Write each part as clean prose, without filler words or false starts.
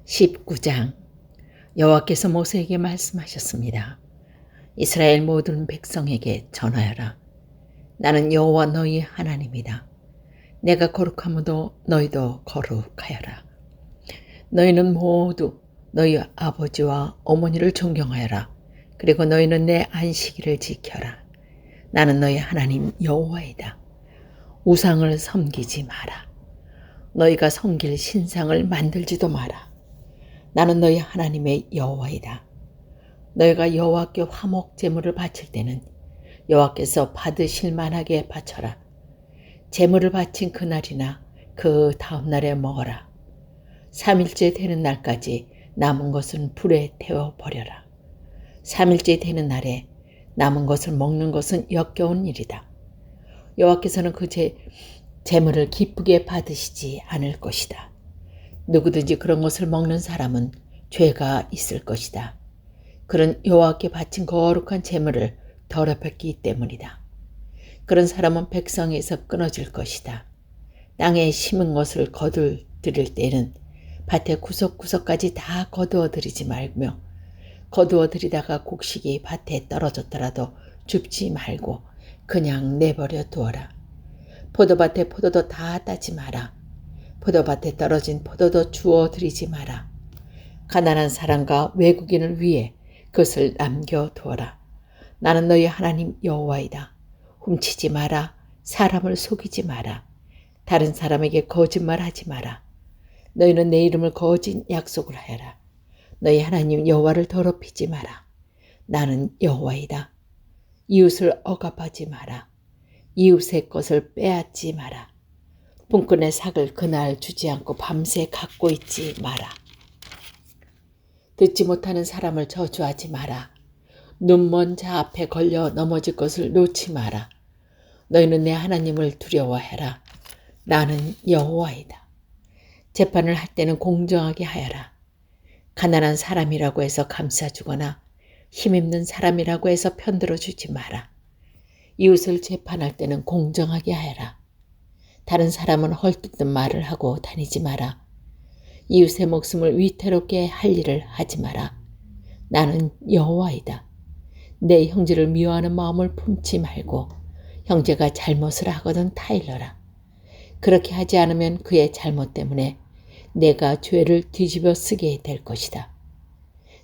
19장. 여호와께서 모세에게 말씀하셨습니다. 이스라엘 모든 백성에게 전하여라. 나는 여호와 너희 하나님이다. 내가 거룩하므로 너희도 거룩하여라. 너희는 모두 너희 아버지와 어머니를 존경하여라. 그리고 너희는 내 안식일을 지켜라. 나는 너희 하나님 여호와이다. 우상을 섬기지 마라. 너희가 섬길 신상을 만들지도 마라. 나는 너희 하나님의 여호와이다. 너희가 여호와께 화목 제물을 바칠 때는 여호와께서 받으실 만하게 바쳐라. 제물을 바친 그날이나 그 다음 날에 먹어라. 3일째 되는 날까지 남은 것은 불에 태워 버려라. 3일째 되는 날에 남은 것을 먹는 것은 역겨운 일이다. 여호와께서는 그 제물을 기쁘게 받으시지 않을 것이다. 누구든지 그런 것을 먹는 사람은 죄가 있을 것이다. 그런 여호와께 바친 거룩한 제물을 더럽혔기 때문이다. 그런 사람은 백성에서 끊어질 것이다. 땅에 심은 것을 거둘 때는 밭의 구석구석까지 다 거두어 들이지 말며, 거두어 들이다가 곡식이 밭에 떨어졌더라도 줍지 말고 그냥 내버려 두어라. 포도밭에 포도도 다 따지 마라. 포도밭에 떨어진 포도도 주워 들이지 마라. 가난한 사람과 외국인을 위해 그것을 남겨두어라. 나는 너희 하나님 여호와이다. 훔치지 마라. 사람을 속이지 마라. 다른 사람에게 거짓말하지 마라. 너희는 내 이름을 거짓 약속을 하여라. 너희 하나님 여호와를 더럽히지 마라. 나는 여호와이다. 이웃을 억압하지 마라. 이웃의 것을 빼앗지 마라. 품꾼의 삭을 그날 주지 않고 밤새 갖고 있지 마라. 듣지 못하는 사람을 저주하지 마라. 눈먼 자 앞에 걸려 넘어질 것을 놓지 마라. 너희는 내 하나님을 두려워해라. 나는 여호와이다. 재판을 할 때는 공정하게 하여라. 가난한 사람이라고 해서 감싸주거나 힘있는 사람이라고 해서 편들어주지 마라. 이웃을 재판할 때는 공정하게 하여라. 다른 사람은 헐뜯는 말을 하고 다니지 마라. 이웃의 목숨을 위태롭게 할 일을 하지 마라. 나는 여호와이다. 내 형제를 미워하는 마음을 품지 말고 형제가 잘못을 하거든 타일러라. 그렇게 하지 않으면 그의 잘못 때문에 내가 죄를 뒤집어 쓰게 될 것이다.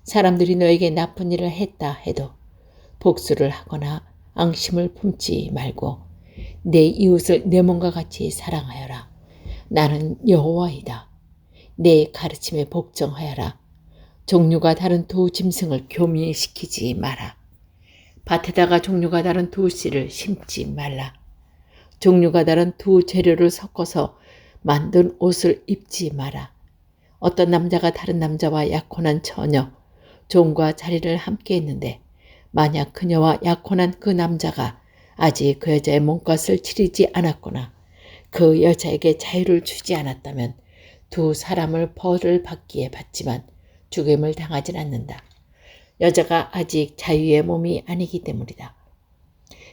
사람들이 너에게 나쁜 일을 했다 해도 복수를 하거나 앙심을 품지 말고 내 이웃을 내 몸과 같이 사랑하여라. 나는 여호와이다. 내 가르침에 복종하여라. 종류가 다른 두 짐승을 교미시키지 마라. 밭에다가 종류가 다른 두 씨를 심지 말라. 종류가 다른 두 재료를 섞어서 만든 옷을 입지 마라. 어떤 남자가 다른 남자와 약혼한 처녀, 종과 자리를 함께 했는데 만약 그녀와 약혼한 그 남자가 아직 그 여자의 몸값을 치르지 않았거나 그 여자에게 자유를 주지 않았다면 두 사람을 벌을 받기에 받지만 죽임을 당하진 않는다. 여자가 아직 자유의 몸이 아니기 때문이다.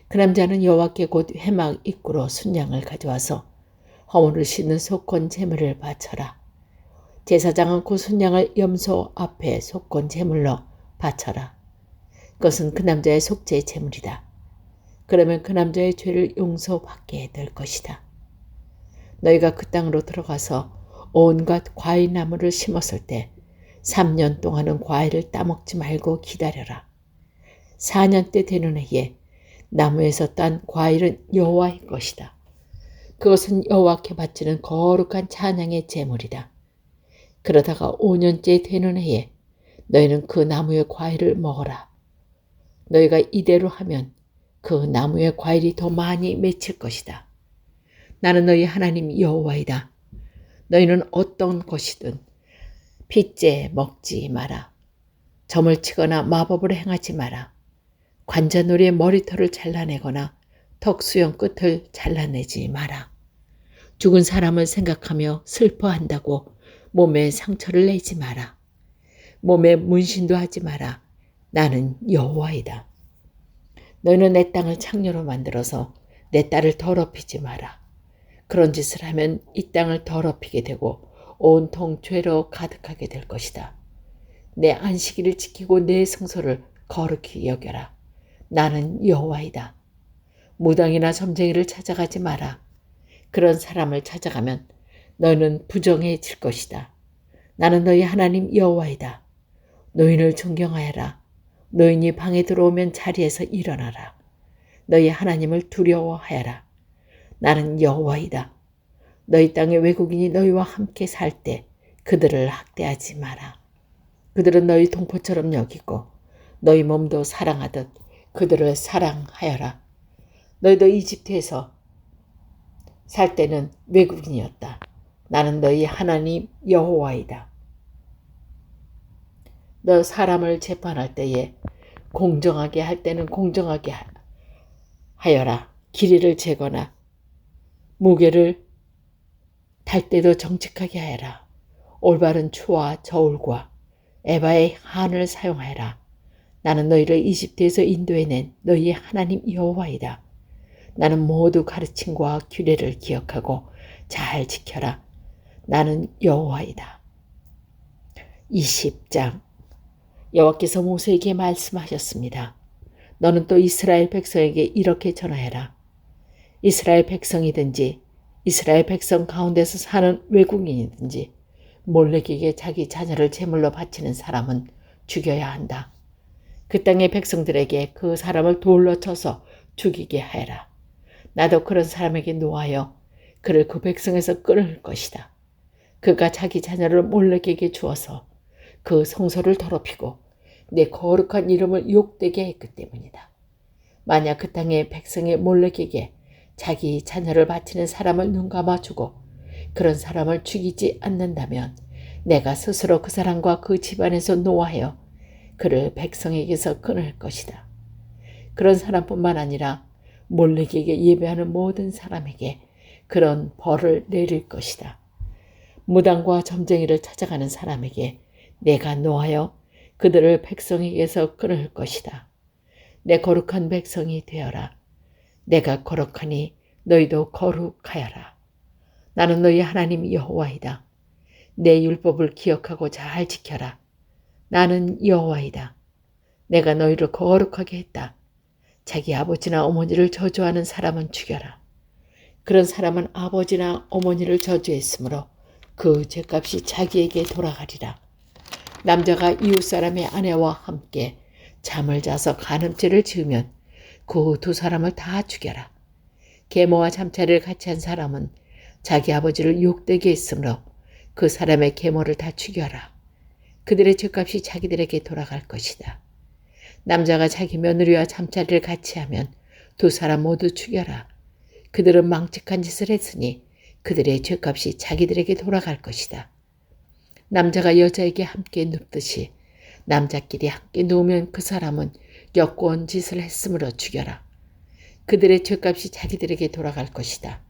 그 남자는 여호와께 곧 회막 입구로 순양을 가져와서 허물을 씻는 속건 제물을 바쳐라. 제사장은 그 순양을 염소 앞에 속건 제물로 바쳐라. 그것은 그 남자의 속죄 제물이다. 그러면 그 남자의 죄를 용서받게 될 것이다. 너희가 그 땅으로 들어가서 온갖 과일나무를 심었을 때 3년 동안은 과일을 따먹지 말고 기다려라. 4년 때 되는 해에 나무에서 딴 과일은 여호와의 것이다. 그것은 여호와께 바치는 거룩한 찬양의 제물이다. 그러다가 5년째 되는 해에 너희는 그 나무의 과일을 먹어라. 너희가 이대로 하면 그 나무의 과일이 더 많이 맺힐 것이다. 나는 너희 하나님 여호와이다. 너희는 어떤 것이든 핏째 먹지 마라. 점을 치거나 마법을 행하지 마라. 관자놀이의 머리털을 잘라내거나 턱수염 끝을 잘라내지 마라. 죽은 사람을 생각하며 슬퍼한다고 몸에 상처를 내지 마라. 몸에 문신도 하지 마라. 나는 여호와이다. 너희는 내 땅을 창녀로 만들어서 내 딸을 더럽히지 마라. 그런 짓을 하면 이 땅을 더럽히게 되고 온통 죄로 가득하게 될 것이다. 내 안식일을 지키고 내 성소를 거룩히 여겨라. 나는 여호와이다. 무당이나 점쟁이를 찾아가지 마라. 그런 사람을 찾아가면 너는 부정해질 것이다. 나는 너희 하나님 여호와이다. 노인을 존경하여라. 노인이 방에 들어오면 자리에서 일어나라. 너희 하나님을 두려워하여라. 나는 여호와이다. 너희 땅의 외국인이 너희와 함께 살 때 그들을 학대하지 마라. 그들은 너희 동포처럼 여기고 너희 몸도 사랑하듯 그들을 사랑하여라. 너희도 이집트에서 살 때는 외국인이었다. 나는 너희 하나님 여호와이다. 너 사람을 재판할 때에 공정하게 할 때는 공정하게 하여라. 기리를 재거나 무게를 달 때도 정직하게 하여라. 올바른 추와 저울과 에바의 한을 사용하여라. 나는 너희를 이집트에서 인도해낸 너희의 하나님 여호와이다. 나는 모두 가르침과 규례를 기억하고 잘 지켜라. 나는 여호와이다. 20장. 여호와께서 모세에게 말씀하셨습니다. 너는 또 이스라엘 백성에게 이렇게 전하여라. 이스라엘 백성이든지 이스라엘 백성 가운데서 사는 외국인이든지 몰렉에게 자기 자녀를 제물로 바치는 사람은 죽여야 한다. 그 땅의 백성들에게 그 사람을 돌로 쳐서 죽이게 하여라. 나도 그런 사람에게 노하여 그를 그 백성에서 끊을 것이다. 그가 자기 자녀를 몰렉에게 주어서 그 성소를 더럽히고 내 거룩한 이름을 욕되게 했기 때문이다. 만약 그 땅의 백성의 몰렉에게 자기 자녀를 바치는 사람을 눈감아주고 그런 사람을 죽이지 않는다면 내가 스스로 그 사람과 그 집안에서 노하여 그를 백성에게서 끊을 것이다. 그런 사람뿐만 아니라 몰렉에게 예배하는 모든 사람에게 그런 벌을 내릴 것이다. 무당과 점쟁이를 찾아가는 사람에게 내가 노하여 그들을 백성에게서 끊을 것이다. 내 거룩한 백성이 되어라. 내가 거룩하니 너희도 거룩하여라. 나는 너희 하나님 여호와이다. 내 율법을 기억하고 잘 지켜라. 나는 여호와이다. 내가 너희를 거룩하게 했다. 자기 아버지나 어머니를 저주하는 사람은 죽여라. 그런 사람은 아버지나 어머니를 저주했으므로 그 죄값이 자기에게 돌아가리라. 남자가 이웃사람의 아내와 함께 잠을 자서 간음죄를 지으면 그 두 사람을 다 죽여라. 계모와 잠자리를 같이 한 사람은 자기 아버지를 욕되게 했으므로 그 사람의 계모를 다 죽여라. 그들의 죄값이 자기들에게 돌아갈 것이다. 남자가 자기 며느리와 잠자리를 같이 하면 두 사람 모두 죽여라. 그들은 망측한 짓을 했으니 그들의 죄값이 자기들에게 돌아갈 것이다. 남자가 여자에게 함께 눕듯이 남자끼리 함께 누우면 그 사람은 역겨운 짓을 했으므로 죽여라. 그들의 죄값이 자기들에게 돌아갈 것이다.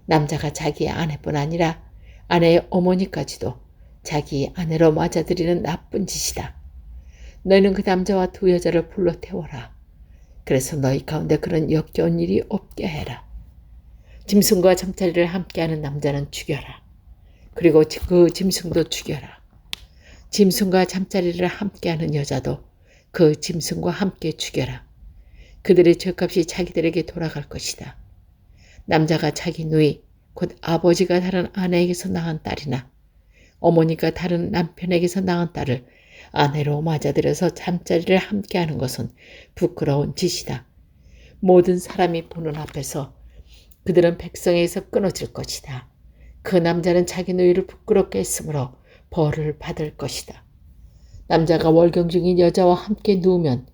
남자가 자기 아내뿐 아니라 아내의 어머니까지도 자기 아내로 맞아들이는 나쁜 짓이다. 너희는 그 남자와 두 여자를 불러 태워라. 그래서 너희 가운데 그런 역겨운 일이 없게 해라. 짐승과 잠자리를 함께하는 남자는 죽여라. 그리고 그 짐승도 죽여라. 짐승과 잠자리를 함께하는 여자도 그 짐승과 함께 죽여라. 그들의 죄값이 자기들에게 돌아갈 것이다. 남자가 자기 누이 곧 아버지가 다른 아내에게서 낳은 딸이나 어머니가 다른 남편에게서 낳은 딸을 아내로 맞아들여서 잠자리를 함께하는 것은 부끄러운 짓이다. 모든 사람이 보는 앞에서 그들은 백성에게서 끊어질 것이다. 그 남자는 자기 누이를 부끄럽게 했으므로 벌을 받을 것이다. 남자가 월경 중인 여자와 함께 누우면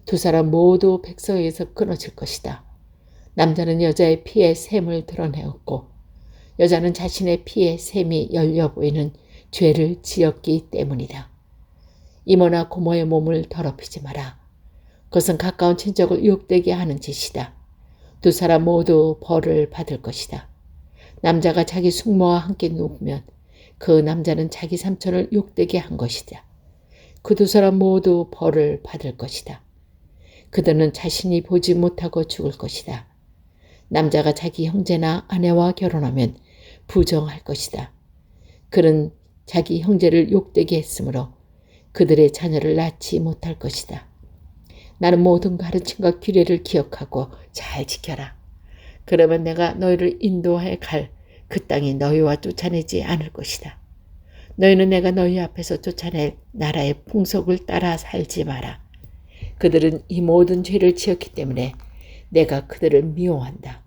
두 사람 모두 백성에게서 끊어질 것이다. 남자는 여자의 피에 샘을 드러내었고 여자는 자신의 피에 샘이 열려 보이는 죄를 지었기 때문이다. 이모나 고모의 몸을 더럽히지 마라. 그것은 가까운 친척을 욕되게 하는 짓이다. 두 사람 모두 벌을 받을 것이다. 남자가 자기 숙모와 함께 누우면 그 남자는 자기 삼촌을 욕되게 한 것이다. 그 두 사람 모두 벌을 받을 것이다. 그들은 자신이 보지 못하고 죽을 것이다. 남자가 자기 형제나 아내와 결혼하면 부정할 것이다. 그는 자기 형제를 욕되게 했으므로 그들의 자녀를 낳지 못할 것이다. 나는 모든 가르침과 규례를 기억하고 잘 지켜라. 그러면 내가 너희를 인도해 갈 그 땅이 너희와 쫓아내지 않을 것이다. 너희는 내가 너희 앞에서 쫓아낼 나라의 풍속을 따라 살지 마라. 그들은 이 모든 죄를 지었기 때문에 내가 그들을 미워한다.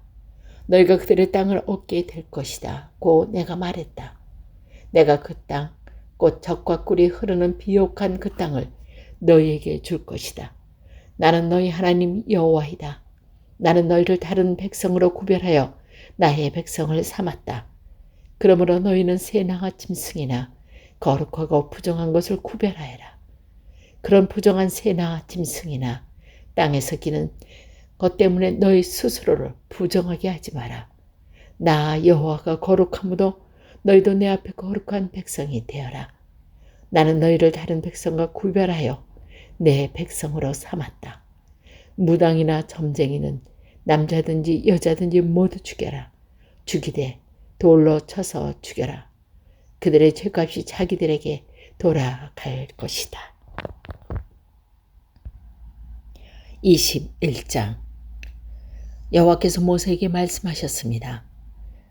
너희가 그들의 땅을 얻게 될 것이다. 고 내가 말했다. 내가 그 땅, 곧 젖과 꿀이 흐르는 비옥한 그 땅을 너희에게 줄 것이다. 나는 너희 하나님 여호와이다. 나는 너희를 다른 백성으로 구별하여 나의 백성을 삼았다. 그러므로 너희는 새나와 짐승이나 거룩하고 부정한 것을 구별하여라. 그런 부정한 새나와 짐승이나 땅에서 기는 것 때문에 너희 스스로를 부정하게 하지 마라. 나 여호와가 거룩하므로 너희도 내 앞에 거룩한 백성이 되어라. 나는 너희를 다른 백성과 구별하여 내 백성으로 삼았다. 무당이나 점쟁이는 남자든지 여자든지 모두 죽여라. 죽이되 돌로 쳐서 죽여라. 그들의 죄값이 자기들에게 돌아갈 것이다. 21장. 여호와께서 모세에게 말씀하셨습니다.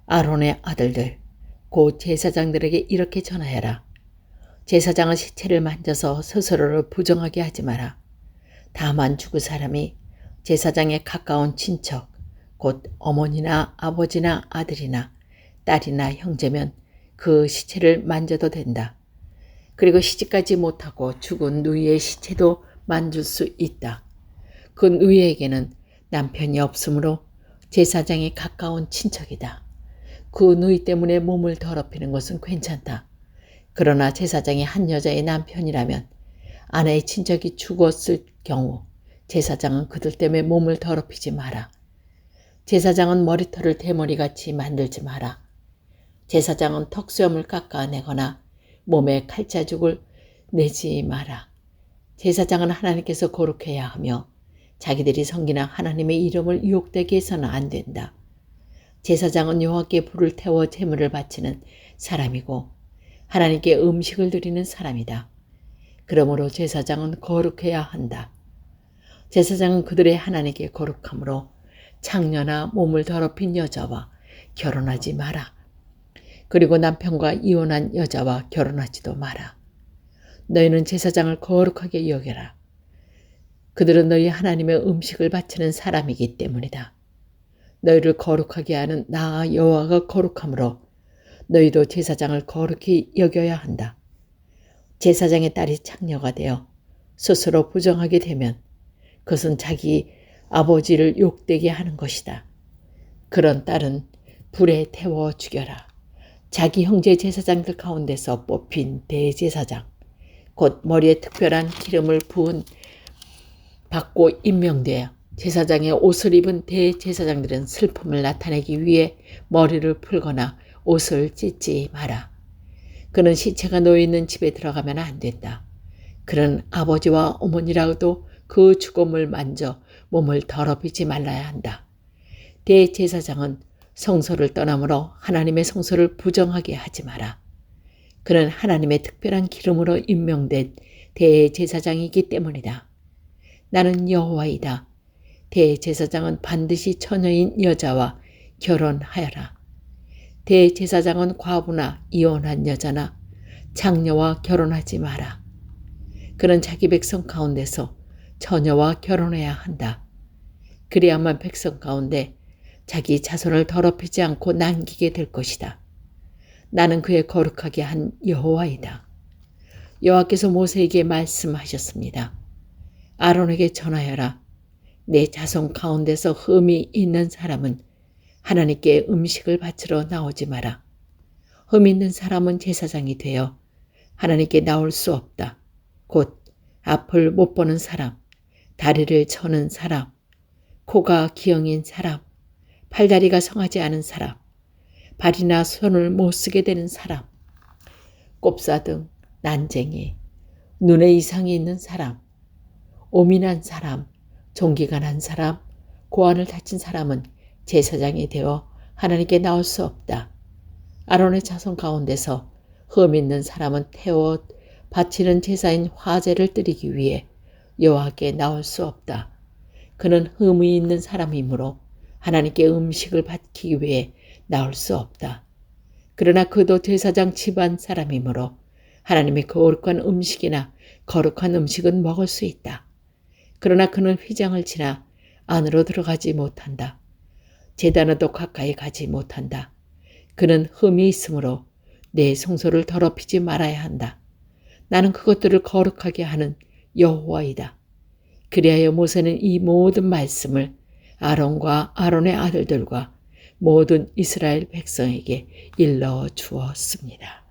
아론의 아들들 곧 제사장들에게 이렇게 전하여라. 제사장은 시체를 만져서 스스로를 부정하게 하지 마라. 다만 죽은 사람이 제사장에 가까운 친척, 곧 어머니나 아버지나 아들이나 딸이나 형제면 그 시체를 만져도 된다. 그리고 시집가지 못하고 죽은 누이의 시체도 만질 수 있다. 그 누이에게는 남편이 없으므로 제사장에 가까운 친척이다. 그 누이 때문에 몸을 더럽히는 것은 괜찮다. 그러나 제사장이 한 여자의 남편이라면 아내의 친척이 죽었을 경우 제사장은 그들 때문에 몸을 더럽히지 마라. 제사장은 머리털을 대머리같이 만들지 마라. 제사장은 턱수염을 깎아내거나 몸에 칼자죽을 내지 마라. 제사장은 하나님께서 거룩해야 하며 자기들이 섬기는 하나님의 이름을 유혹되게 해서는 안 된다. 제사장은 여호와께 불을 태워 제물을 바치는 사람이고 하나님께 음식을 드리는 사람이다. 그러므로 제사장은 거룩해야 한다. 제사장은 그들의 하나님께 거룩함으로 창녀나 몸을 더럽힌 여자와 결혼하지 마라. 그리고 남편과 이혼한 여자와 결혼하지도 마라. 너희는 제사장을 거룩하게 여겨라. 그들은 너희 하나님의 음식을 바치는 사람이기 때문이다. 너희를 거룩하게 하는 나 여호와가 거룩함으로 너희도 제사장을 거룩히 여겨야 한다. 제사장의 딸이 창녀가 되어 스스로 부정하게 되면 그것은 자기 아버지를 욕되게 하는 것이다. 그런 딸은 불에 태워 죽여라. 자기 형제 제사장들 가운데서 뽑힌 대제사장, 곧 머리에 특별한 기름을 부은 받고 임명되어 제사장의 옷을 입은 대제사장들은 슬픔을 나타내기 위해 머리를 풀거나 옷을 찢지 마라. 그는 시체가 놓여있는 집에 들어가면 안 된다. 그는 아버지와 어머니라도 그 죽음을 만져 몸을 더럽히지 말아야 한다. 대제사장은 성소를 떠나므로 하나님의 성소를 부정하게 하지 마라. 그는 하나님의 특별한 기름으로 임명된 대제사장이기 때문이다. 나는 여호와이다. 대제사장은 반드시 처녀인 여자와 결혼하여라. 대제사장은 과부나 이혼한 여자나 장녀와 결혼하지 마라. 그는 자기 백성 가운데서 처녀와 결혼해야 한다. 그래야만 백성 가운데 자기 자손을 더럽히지 않고 남기게 될 것이다. 나는 그의 거룩하게 한 여호와이다. 여호와께서 모세에게 말씀하셨습니다. 아론에게 전하여라. 내 자손 가운데서 흠이 있는 사람은 하나님께 음식을 바치러 나오지 마라. 흠 있는 사람은 제사장이 되어 하나님께 나올 수 없다. 곧 앞을 못 보는 사람, 다리를 저는 사람, 코가 기형인 사람, 팔다리가 성하지 않은 사람, 발이나 손을 못 쓰게 되는 사람, 꼽사등, 난쟁이, 눈에 이상이 있는 사람, 오민한 사람, 종기가 난 사람, 고환을 다친 사람은 제사장이 되어 하나님께 나올 수 없다. 아론의 자손 가운데서 흠 있는 사람은 태워 바치는 제사인 화제를 드리기 위해 여호와께 나올 수 없다. 그는 흠이 있는 사람이므로 하나님께 음식을 바치기 위해 나올 수 없다. 그러나 그도 제사장 집안 사람이므로 하나님의 거룩한 음식이나 거룩한 음식은 먹을 수 있다. 그러나 그는 휘장을 지나 안으로 들어가지 못한다. 제단에도 가까이 가지 못한다. 그는 흠이 있으므로 내 성소를 더럽히지 말아야 한다. 나는 그것들을 거룩하게 하는 여호와이다. 그리하여 모세는 이 모든 말씀을 아론과 아론의 아들들과 모든 이스라엘 백성에게 일러 주었습니다.